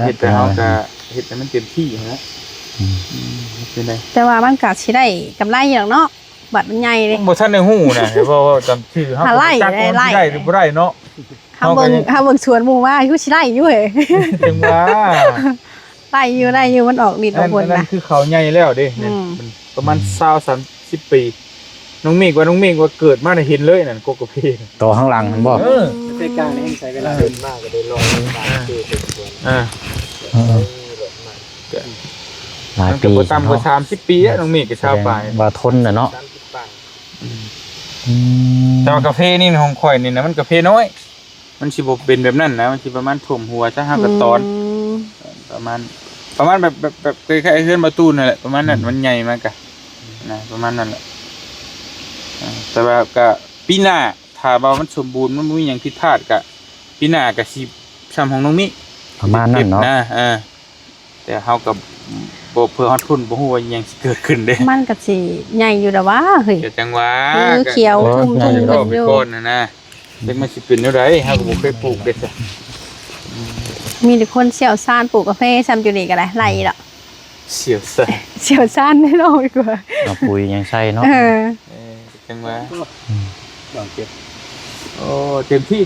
เฮ็ดแต่เฮาก็เฮ็ดให้มันเต็มที่นะ เป็นไง แต่ว่ามันก็สิได้กำไรอยู่หรอกเนาะบัตรมันใหญ่เลย บ่ทันได้ฮู้นะเพราะว่าจำชื่อเฮา หาไล่ จักว่า ไล่ ได้หรือบ่ได้เนาะ ห้ามเบิ่งสวนหมู่ว่าอยู่สิไล่อยู่เฮ้ย จังว่า ไล่อยู่มันออกดินออกบน นั่น นะ คือเขาใหญ่แล้วเด้เนี่ย อืม มันประมาณ20-30 ปีน้องเมฆว่าเกิดมาได้เห็นเลยนั่นโกโกเพ ตัวข้างหลังมันบ่ ใส่กลางนี่ใช้เวลาเดินมากก็ได้ลอยตามคือเป็นส่วน อ่า หลาย มันก็ ปี บ่ต่ำกว่า เนาะ 30 ปีแล้วน้องเมฆก็ชาวปลาย ว่าทนน่ะเนาะ 30 บาท อืม แต่ว่ากาแฟนี่ของข่อยนี่นะมันกาแฟน้อย มันสิบ่เป็นแบบนั้นนะมันสิประมาณท่วมหัวซะห้ากับตอน ม ประมาณแบบคล้ายๆเฮือนประตูนั่นแหละประมาณนั้นมันใหญ่มากกะนะประมาณนั้นแหละแต่ว่าก็ปีหน้าถ้าว่ามันสมบูรณ์มันบ่มีหยังผิดพลาดก็ปีหน้าก็สิซ้ำของน้องมิ ประมาณนั้นเนาะ แต่เฮาก็บ่เพื่อฮอดทุนบ่ฮู้ว่าหยังสิเกิดขึ้นเด้ มันก็สิใหญ่อยู่แต่ว่าเฮ้ย เดี๋ยวจังหว่า เขียวทุ่ม ก็ ๆ จะร กั อน ไป อยู่ ก่อนนะเด็กมันสิเป็นแนวใดเฮาก็บ่เคยปลูกเด้จ้ะ มีแต่คนเชี่ยวชาญปลูกกาแฟซ้ำอยู่นี่ก็ได้ไล่ดอก เสียวซะ เชี่ยวชาญแน่นอนดีกว่า เอาปุ๋ยยังใช่เนาะ จังหว่า ลองเก็บ โอ้เต็มที่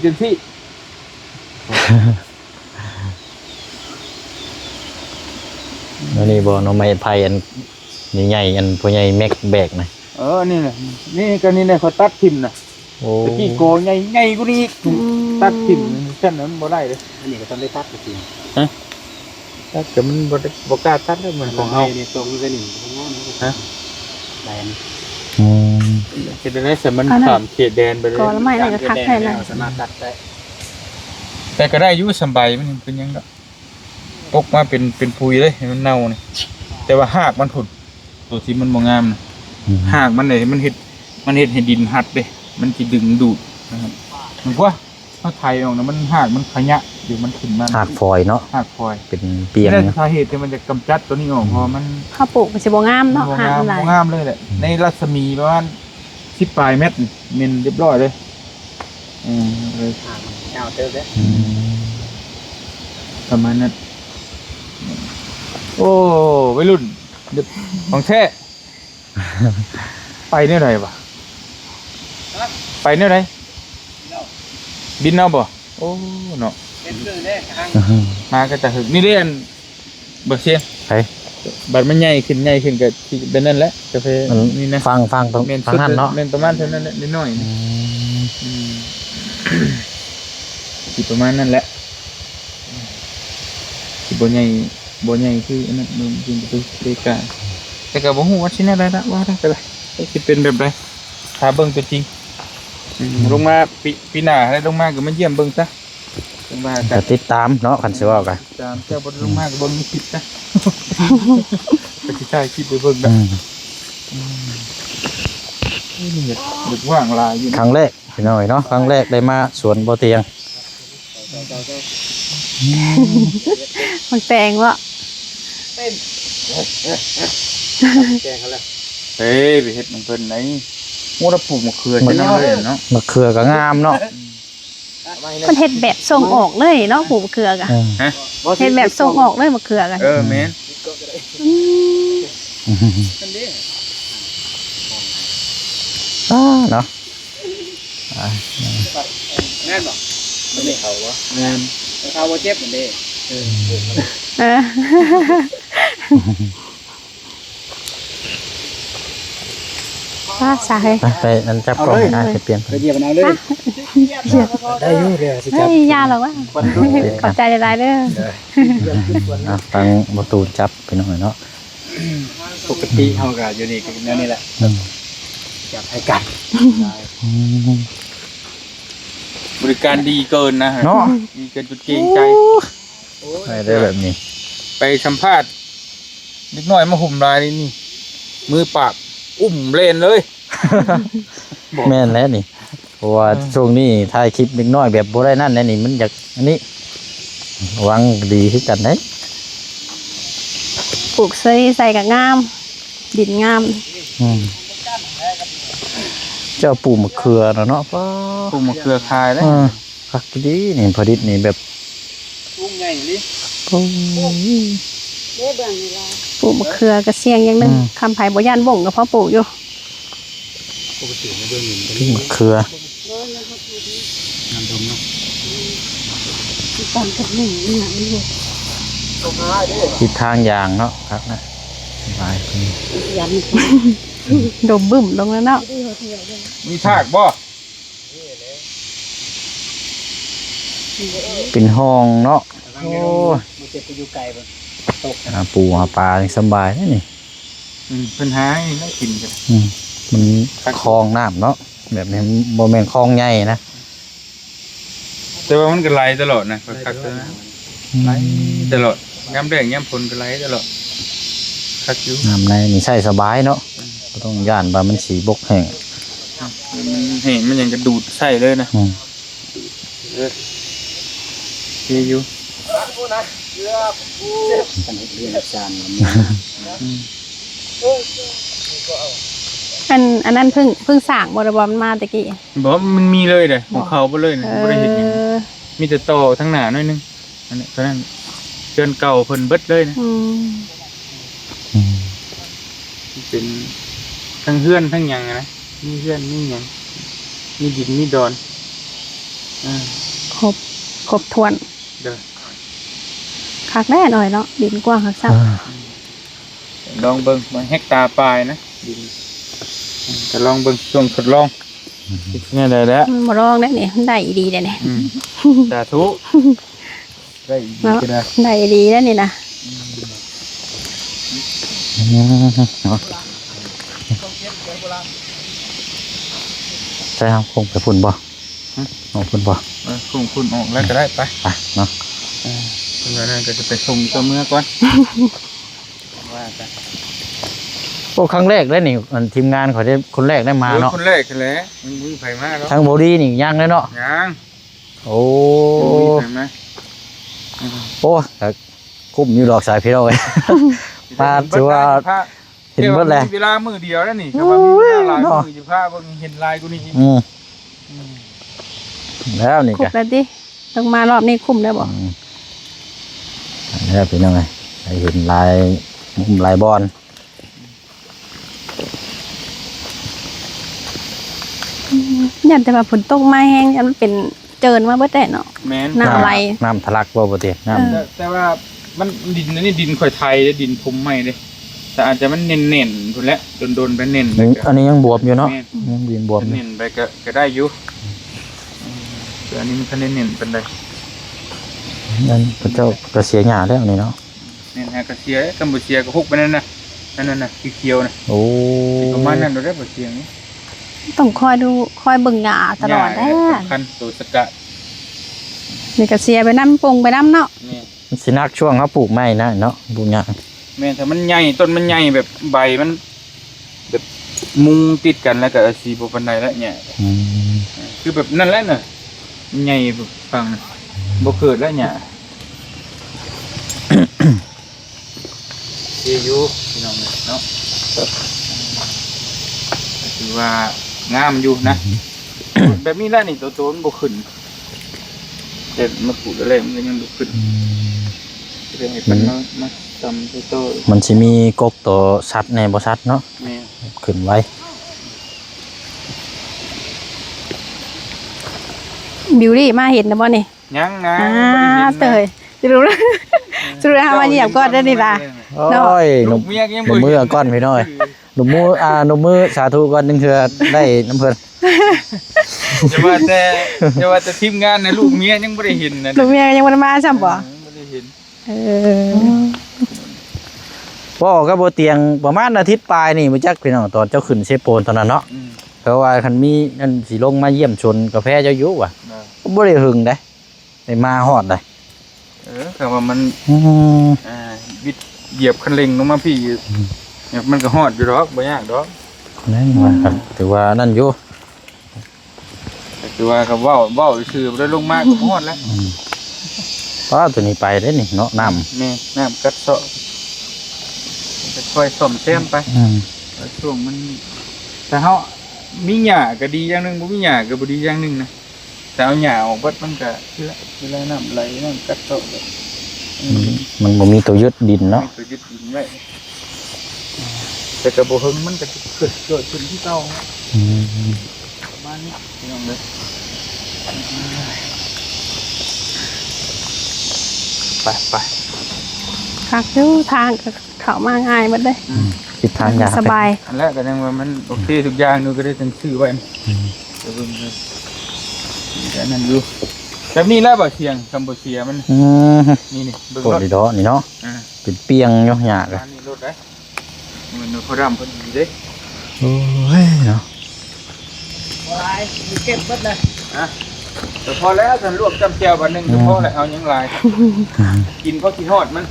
แล้วนี่บ่หน้องไม้ไผ่อันใหญ่ๆอันผู้ใหญ่แม็กแบกนะ นี่แหละนี่ก็นี่เนี่ยเขาตัดทิ่มน่ะ โอ้ ตะกี้โกใหญ่กูนี่อีกตัดทิ่มเส้นนั้นบ่ได้เด้ อันนี้ก็ต้องได้ตัดจริง ตัดแต่มันบ่กล้าตัดเด้เหมือนของเฮา นี่ตรงนี้นี่ของเฮาแดน อืม เฮ็ดได้แต่มันข้ามเขตแดนไปเลย ก่อนแล้วไม่น่าจะทักแค่นั้น สามารถตัดได้ แต่ก็ได้อยู่สำบายมันเป็นหยังดอกปกมาเป็นปุยเลยให้มันเน่านี่แต่ว่าหากมันผุดตัวที่มันบ่งามน่ะ หากมันเลยมันเห็ดให้ดินหัดเด้มันจะดึงดูดนะครับมันว่าถ้าไทยออกนะมันหากมันขยะเดี๋ยวมันขึ้นมา หากฟอยเนาะ หากฟอย เป็นเปียง นั่น เนาะ สาเหตุที่มันจะกำจัดตัวนี้ออกเพราะมัน ข้าวปลูกมันสิบ่งามเนาะ บ่ หาง าม หลาย บ่งามเลยแหละในรัศมีประมาณ10 ปลายเมตรนี่เมนเรียบร้อยเลยเลย ทางมัน เอาเติมเด้ ประมาณนั้นโอ้วัยรุ่นเด็กของแท้ไปเนี่ยไหนวะไปเนี่ยไหนบินเอาบ่โอ้เนาะ เป็นคือเด้ทาง มาก็จะหึกนี่เด้อันบ่เชียง ไป บัดมันใหญ่ขึ้นก็สิเป็นนั่นแหละกาแฟนี่นะ ฟังตรง แม่น ฟังนั่นเนาะ แม่นประมาณเท่านั้นแหละนิดหน่อยนะสิประมาณนั้นแหละสิบ่ใหญ่คืออันนั้นมันจริงๆคือกาแต่ก็บ่ฮู้ว่าสิแนวใดละว่าได้ก็ได้สิเป็นแบบใดถ้าเบิ่งตัวจริงลงมาปีหน้าได้ลงมาก็มาเยี่ยมเบิ่งซะลงมา ก็ติดตามเนาะคันสิเว้ากัน ตามเจ้าบ่ลงมาก็เบิ่งในคลิปซะก็สิถ่ายคลิปไปเบิ่งได้นี่อยากว่างลายอยู่ ครั้งแรกพี่น้อยเนาะครั้งแรกได้มาสวนบ่เตียง มันแตงวะ แกงเขาแล้ว เฮ้ยไปเฮ็ดมันเพิ่นไหนโอ้เราปลูกมะเขือใช่น้ำเลยเนาะ มะเขือก็งามเนาะ มันเฮ็ดแบบส่งออกเลยเนาะปลูกมะเขือกะ ฮะ เฮ็ดแบบส่งออกเลยมะเขือกะ แม่น เนาะ แม่นบ่มันได้เขาวะแม่นเขาบ่เจ็บเหมือนเด้ เออว่าสาเหตุ ไปอันจับกล้องให้ไปเปลี่ยน ไปเหยียบมันเอาเลยได้อยู่เด้อสิจับ เฮ้ยยาหรอวะขอบใจหลายๆเด้อ ฟังประตูจับไปหน่อยเนาะ ปกติเฮาก็อยู่นี่ก็แนวนี้แหละจับให้กัน บริการดีเกินนะฮะ เนาะ ดีเกินจุดเกรงใจ ได้แบบนี้ ไปสัมภาษณ์เด็กน้อยมาห่มลายนี่มือปราบอุ้มเล่นเลย แม่นแล้วนี่เพราะว่าช่วงนี้ถ่ายคลิปเล็กน้อยแบบบ่ได้นั่นแน่นี่มันอยากอันนี้หวังดีคือกันเด้ ปลูกใส่กับงาม ดินงาม เจ้าปู่มะเขือเนาะป้า ปลูกมะเขือคายแล้ว คักดีนี่พอดิษนี่แบบ กุ้งใหญ่นี่ ปลูกมะเขือกระเสียงอย่างหนึงคำไผ่บ่ย่านบ่งก็เพราะปลูกอยู่ พี่มะเขือทิศทางยางเนาะครับนะสบาย ดมบึ้มลงแล้วเนาะ มีทากบ่ เป็นห้องเนาะ โอ้บ่เจ็บไปอยู่ไกลบ่ตก หาปูหาปลานี่สบายนะนี่ เพิ่นหาให้ได้กินกัน มันคลองน้ำเนาะแบบนี้บ่แม่นคลองใหญ่นะ แต่ว่ามันก็ไหลตลอดนะคักๆเลยนะไหลตลอดยามแดงยามฝนก็ไหลตลอดคักอยู่ น้ำในนี่ใช้สบายเนาะบ่ต้องย่านว่ามันสีบกแห้ง มันเห็นมันยังกระดูดใส่เลยนะเฮียอยู่ กันเรียนอาจารย์ อันนั้นเพิ่งสร้างบ่ได้บ่มันมาตะกี้ บอกว่ามันมีเลยเด้ของเขาไปเลยนะบ่ได้เห็นหยัง อ มีแต่ต่อทั้งหน้าหน่อยนึงอันนี้เท่านั้นเดือนเก่าเพิ่นเบิดเลยนะ เป็นทั้งเฮือนทั้งหยังอะนะมีเฮือนมีหยังมีดินมีดอนครบถ้วน เด้อ คักแน่หน่อยเนาะดินกว้างคักซับ ลองเบิ่งมาเฮกตาร์ปลายนะดินจะลองเบิ่งช่วงทดลองนี่ได้แล้ว มันบ่รองได้นี่มันได้ดีได้นี่ สาธุได้อีก เนาะ ก็ได้ ได้ดีแล้วนี่นะ ใช่ครับคงไปฝุ่นบ่เอาฝุ่นบ่ ส่งคุณออกแล้วก็ได้ไป ไปเนาะ เมื่อนั้นก็จะไปส่งตัวเมื่อก่อนว่าไป โอ้ครั้งแรกได้นี่อันทีมงานเขาได้คนแรกได้มาเนาะ คนแรกกันแหละมันมีไผมาแล้ว ทั้งบอดี้นี่ย่างเลยเนาะ ยัง โอ้ มีไผมา โอ้แต่คุ้มอยู่ดอกสายพี่เราเลย มาถือว่าเห็นเบิดเลย เวลามือเดียวแล้วนี่ก็ว่ามีเวลาหลายมืออยู่ภาพเบิ่งเห็นลายกูนี่ แล้วนี่ ครบ กะ แล้วดิ ต้องมารอบนี้คุ้มได้บ่ นี่เป็นยังไงให้เห็นลายมุมลายบอล ยันแต่ว่าฝนตกมาแห้งยันมันเป็นเจินมาเบิดได้เนาะ แม่น น้ำไหล น้ำทะลักบ่ปกติน้ำ แต่ว่ามันดินอันนี้ดินข่อยไทยเด้อดินผมใหม่เด้แต่อาจจะมันเน่นๆพุ่นแหละโดนๆไปเน่น อันนี้ยังบวมอยู่เนาะ แม่ ยังดินบวมอยู่ เน่นไปก็ได้อยู่แต่อันนี้มันก็เน่นๆเป็นได นั่นพระเจ้าก็เสียหญ้าแล้วนี่เนาะ เน่นฮะก็เสียกัมพูเชียก็ฮุกไปนั่นน่ะเขียวๆน่ะ โอ้ ประมาณนั้นเราได้บ่เสียงนี้ ต้องคอยดูคอยเบิ่งหญ้าตลอดแท้ สำคัญตัวสกัด นี่ก็เสียไปน้ำปรุงไปน้ำเนาะ นี่ มันสินักช่วงเขาปลูกไม้นะเนาะปลูกหญ้า แม่นถ้ามันใหญ่ต้นมันใหญ่แบบใบมันแบบมุงติดกันแล้วก็สีบ่ปานใดแล้วเนี่ย อืม คือแบบนั่นแหละน่ะใหญ่แบบฟังน่ะบ่เกิดแล้วเนี่ยเยอยู่พี่น้องเนาะถือว่างามอยู่นะ แบบนี้แหละนี่ตัวมันบ่ขึ้นแต่มาปลูกอะไรมันก็ยังบ่ขึ้นเรื่องให้เพิ่นมาทำโต มันสิมีกกตัวสัตว์ในบ่สัตว์เนาะ ๆแม่ ขึ้นไว้ บิวตี้มาเห็นนะบ่นี่ ยังนะ เตยจะรู้แล้วจะรู้แล้วว่าเหยียบก้อนได้นี่ล่ะ โอ้ยห ลู นุ่ม กเมียก็ยัง หนุ่มมือก้อนพี่น้อยหนุ่มมือสาธุก้อนหนึงเทื่อได้น้ำเพิ่น อย่าว่าแต่ทีมงานนะลูกเมียยังบ่ได้เห็นนะ ลูกเมียยังบ่ได้มาซ้ำบ่ บ่ได้เห็น พ่อก็บ่เตียงประมาณอาทิตย์ปลายนี่บ่จักพี่น้องตอนเจ้าขึ้นเซโปนตอนนั้นเนาะ อืม เพราะว่าคันมีนั่นสิลงมาเยี่ยมชนกาแฟเจ้าอยู่ว่ะบ่ได้หึงได้ได้มาฮอดได้ แต่ว่ามันวิดเหยียบคันเร่งลงมาพี่เนี่ยมันก็ฮอดอยู่ดอกบ่ยากดอก นั่นว่าครับถือว่านั่นอยู่ แต่คือว่าก็เว้าซื่อบ่ได้ลงมาก็ฮอดแล้ว เพราะตัวนี้ไปได้นี่เนาะน้ำ แม่น้ำกัดเซาะจะค่อยซ่อมแซมไปช่วงมันแต่เฮามีหญ้าก็ดีอย่างหนึงบ่มีหญ้าก็บ่ดีอย่างหนึงนะแต่เอาหญ้าออกเบิดมันก็เวลาน้ำไหลน้ำกัดเซาะแบบ มันบ่มีตัวยึดดินเนาะ ไม่เคยยึดดินไว้แต่กระโบเฮงมันก็จะเกิดขึ้นที่เก่าประมาณนี้พี่น้องเลยไป คักอยู่ทางก็เข้ามาง่ายหมดเลย คิดทางยาก สบาย อันแรกก็ยังว่ามันโอเคทุกอย่างนูก็ได้ตั้งชื่อไว้จะเบิ่งเลยแต่นั่นอยู่แบบนี้แล้วบ่เชียงกัมพูเชียมันนี่เบิ่ง กด รถ ดีดอนี่เนาะเป็นเปียงอยู่ยากเลย นี่รถได้มันเขาดำพอดีเด้ โอ้ยเนาะ ลายมีเก็บเบิดเลยแต่พอแล้วฉันลวกจำแก้ววันหนึ่งก็พอแล้วเอายังลายกินเพราะกินฮอดมัน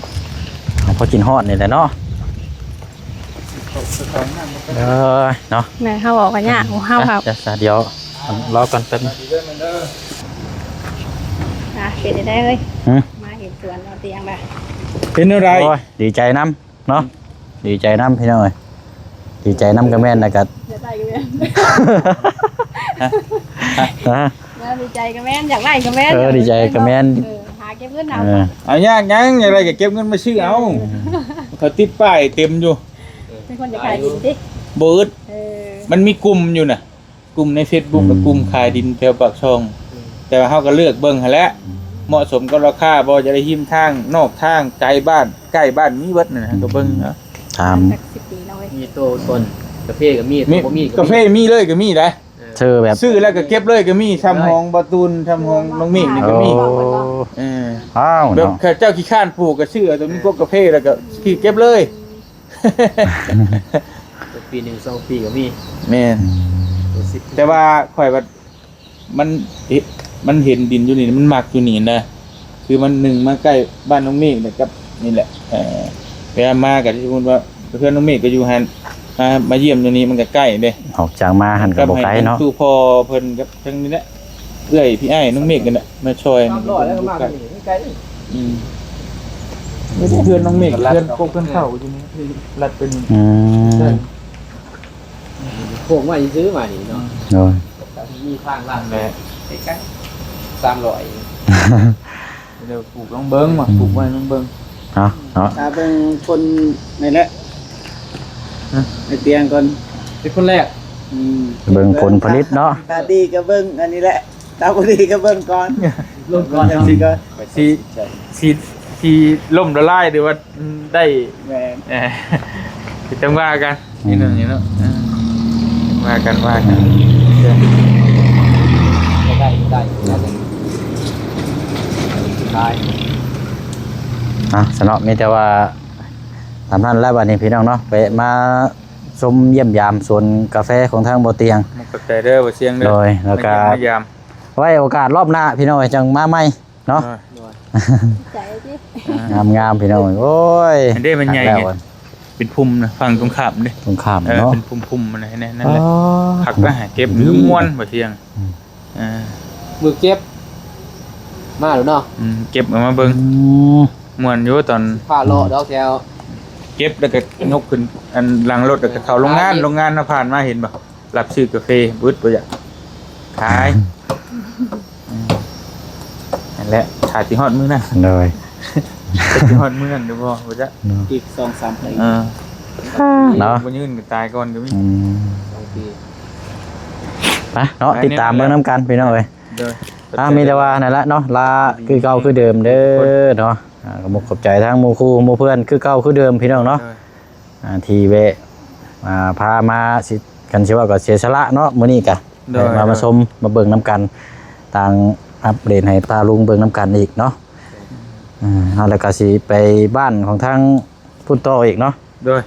เอาพอกินฮอดนี่แหละเนาะเนาะ แม่เฮาบอกว่าหญ้าของเฮาครับ จะเดี๋ยวรอก่อนแป๊บนึง เป็นได้เลย หือ มาเห็นสวนเราเตียงแบบ เป็นอะไร โอ้ยดีใจน้ำเนาะดีใจน้ำพี่น้อยดีใจน้ำกระแม่นนะครับ จะได้กันแม่ ฮะ ดีใจกันแม่อยากได้กันแม่ ดีใจกระแม่น หาเก็บเงินเอา เอายากยังอะไรก็เก็บเงินมาซื้อเอาเขาติดป้ายเต็มอยู่ เป็นคนจะขายดินดิ เบิร์ดมันมีกลุ่มอยู่น่ะกลุ่มใน Facebook กับกลุ่มขายดินแถวปากช่อง แต่ว่าเฮาก็เลือกเบิ่งหั่นแหละเหมาะสมกับราคาบ่จะได้หิมทางนอกทางไกลบ้านใกล้บ้านมีเบิดน่ะก็เบิ่งเนาะ ถาม 10 ปีแล้วเว้ย มีตัวตนกาแฟก็มี มี บ่มี กาแฟมีเลยก็มีได้ เธอแบบ ซื้อแล้วก็เก็บเลยก็มีทำห้องประตูนทำห้องน้องเมฆนี่ก็มี อ้าว แบบ เนาะ เจ้าขี้ข้านปลูกก็ซื้อเอาตัวนี้พวกกาแฟแล้วก็เก็บเลย ปีหนึ่ง2 ปีก็มี แม่น ตัว10 แต่ว่าข่อยว่ามันเห็นดินอยู่นี่มันมักอยู่นี่นะคือมันหนึ่งมาใกล้บ้านน้องเมฆเนี่ยกับนี่แหละเวลามากับที่คุณว่าเพื่อนน้องเมฆก็อยู่หันมาเยี่ยมอยู่นี่มันก็ใกล้เด้ ออกจากมาหันกับบ่ไกลเนาะ ตู้พอเพิ่นกับทั้งนี้แหละเอื้อยพี่อ้ายน้องเมฆกันน่ะมาช่วย 300แล้วก็มานี่ไกล เพื่อนน้องเมฆเพื่อนพวกเพื่อนเข้าอยู่นี่รัดเป็น ใช่ โค้งมาซื้อมานี่เนาะ โอ้ย มีทางลาด แหละ ใกล้ๆ300 เดี๋ยวปลูกลองเบิ้งมาปลูกไว้ลองเบิ้ง เนาะเนาะ ตาเบิ่งคนนี่แหละในเตียงก่อน เป็นคนแรก เบิ่งผลผลิตเนาะ ตาดีก็เบิ่งอันนี้แหละตาบ่ดีก็เบิ่งก่อน ลงก่อน จังซี่ก็ สีล่มละลายหรือว่าได้ แม่น จังว่ากันนี่เนาะนี่เนาะว่ากัน ได้ตาย สนอมีแต่ว่าตามนั้นแล้วบัดนี้พี่น้องเนาะไปมาชมเยี่ยมยามสวนกาแฟของทางบ่เตียง มันก็ใจเด้อบ่เสียงเด้อ โดยแล้วก็ พยายาม ไว้โอกาสรอบหน้าพี่น้องจังมาใหม่เนาะ ใจสิ งามๆพี่น้องโอ้ย อันนี้มันใหญ่ แล้ว ไง เป็นพุ่มนะฟังตรงข้ามดิ ตรงข้ามเนาะ เป็นพุ่มๆมันนั่นแหละผักก็หาเก็บหรือม้วนบ่เที่ยงมือเก็บมาแล้วเนาะ เก็บเอามาเบิ่งม้วนอยู่ตอน ผ้าเลาะดอกแถว เก็บแล้วก็ยกขึ้นอันหลังรถแล้วก็เข้าโรงงานน่ะผ่านมาเห็นบ่รับซื้อกาแฟบึดบ่อยากขายนั่นแหละขายที่ฮอดมื้อนั้น เลย ที่ฮอดมื้อนั้นเด้อบ่จ๊ะ อีก 2-3 ปี เนาะ บ่ยืนก็ตายก่อนก็มี ไปเนาะติดตามเบิ่งน้ำกันพี่น้องเอ้ย เด้อ มีแต่ว่านั่นแหละเนาะลาคือเก่าคือเดิมเด้อเนาะก็บ่ขอบใจทั้งหมู่คู่หมู่เพื่อนคือเก่าคือเดิมพี่น้องเนาะที่เวะพามาสิกันสิว่าก็เสียสละเนาะมื้อนี้ก็มาชมมาเบิ่งน้ำกันต่างอัปเดตให้ตาลุงเบิ่งน้ำกันอีกเนาะเอาแล้วก็สิไปบ้านของทางพุ่นโตอีกเนาะ โดย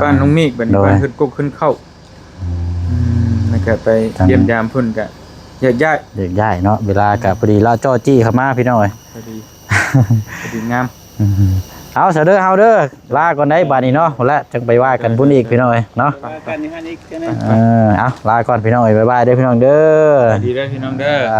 บ้านน้องมีกเป็นบ้านขึ้นกุ๊กขึ้นเข้าแล้วก็ไปเยี่ยมยามพุ่นก็แยกย้าย เด็กย้ายเนาะเวลาก็พอดีลาจ้อจี้เข้ามาพี่น้องเอ้ย พอดีงาม เอาเสยเด้อเฮาเด้อลาก่อนได้บาดนี้เนาะแล้วจังไปว่ากันพุ่นอีกพี่น้องเอ้ยเนาะ ว่ากันอยู่หั่นอีกจังได๋ เอาลาก่อนพี่น้องเอ้ยบ๊ายบายเด้อพี่น้องเด้อ ดีเด้อพี่น้องเด้อ